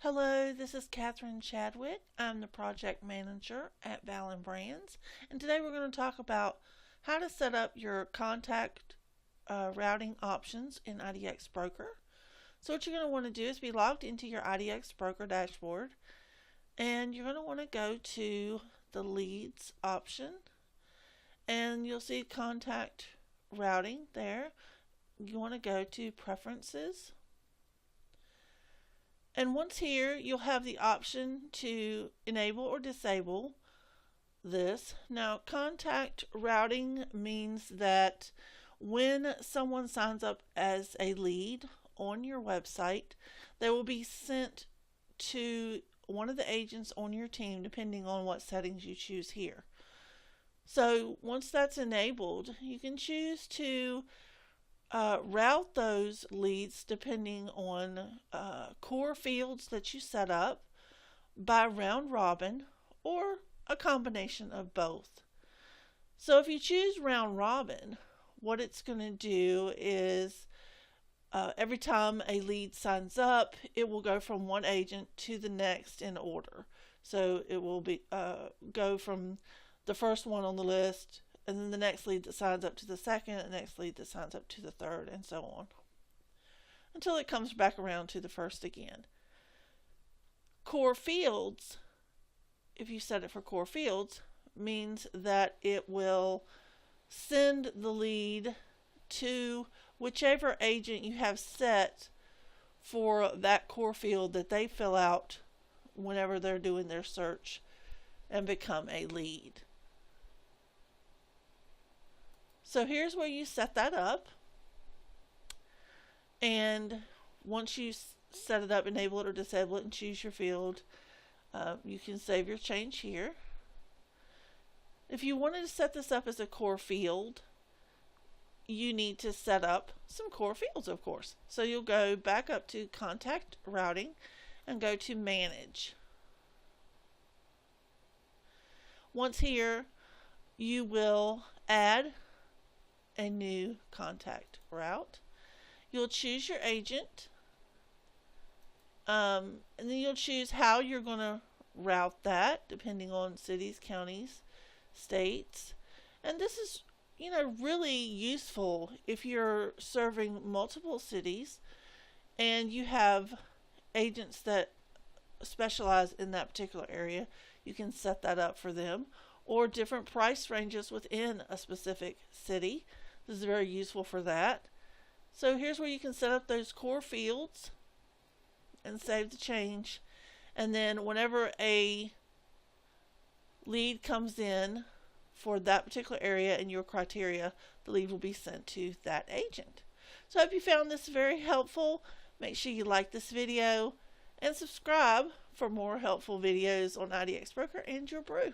Hello, this is Catherine Chadwick. I'm the project manager at Ballen Brands, and today we're going to talk about how to set up your contact routing options in IDX Broker. So what you're going to want to do is be logged into your IDX Broker dashboard, and you're going to want to go to the leads option, and you'll see contact routing there. You want to go to preferences. And once here, you'll have the option to enable or disable this. Now, contact routing means that when someone signs up as a lead on your website, they will be sent to one of the agents on your team, depending on what settings you choose here. So once that's enabled, you can choose to route those leads depending on core fields that you set up by round robin or a combination of both. So if you choose round robin, what it's going to do is every time a lead signs up, it will go from one agent to the next in order. So it will be go from the first one on the list, and then the next lead that signs up to the second, and the next lead that signs up to the third, and so on, until it comes back around to the first again. Core fields, if you set it for core fields, means that it will send the lead to whichever agent you have set for that core field that they fill out whenever they're doing their search and become a lead. So here's where you set that up, and once you set it up, enable it or disable it and choose your field, you can save your change here. If you wanted to set this up as a core field, you need to set up some core fields, of course. So you'll go back up to contact routing and go to manage. Once here, you will add a new contact route. You'll choose your agent, and then you'll choose how you're going to route that depending on cities, counties, states. And this is, really useful if you're serving multiple cities and you have agents that specialize in that particular area. You can set that up for them, or different price ranges within a specific city. This is very useful for that. So here's where you can set up those core fields and save the change. And then whenever a lead comes in for that particular area in your criteria, the lead will be sent to that agent. So I hope you found this very helpful. Make sure you like this video and subscribe for more helpful videos on IDX Broker and your brew.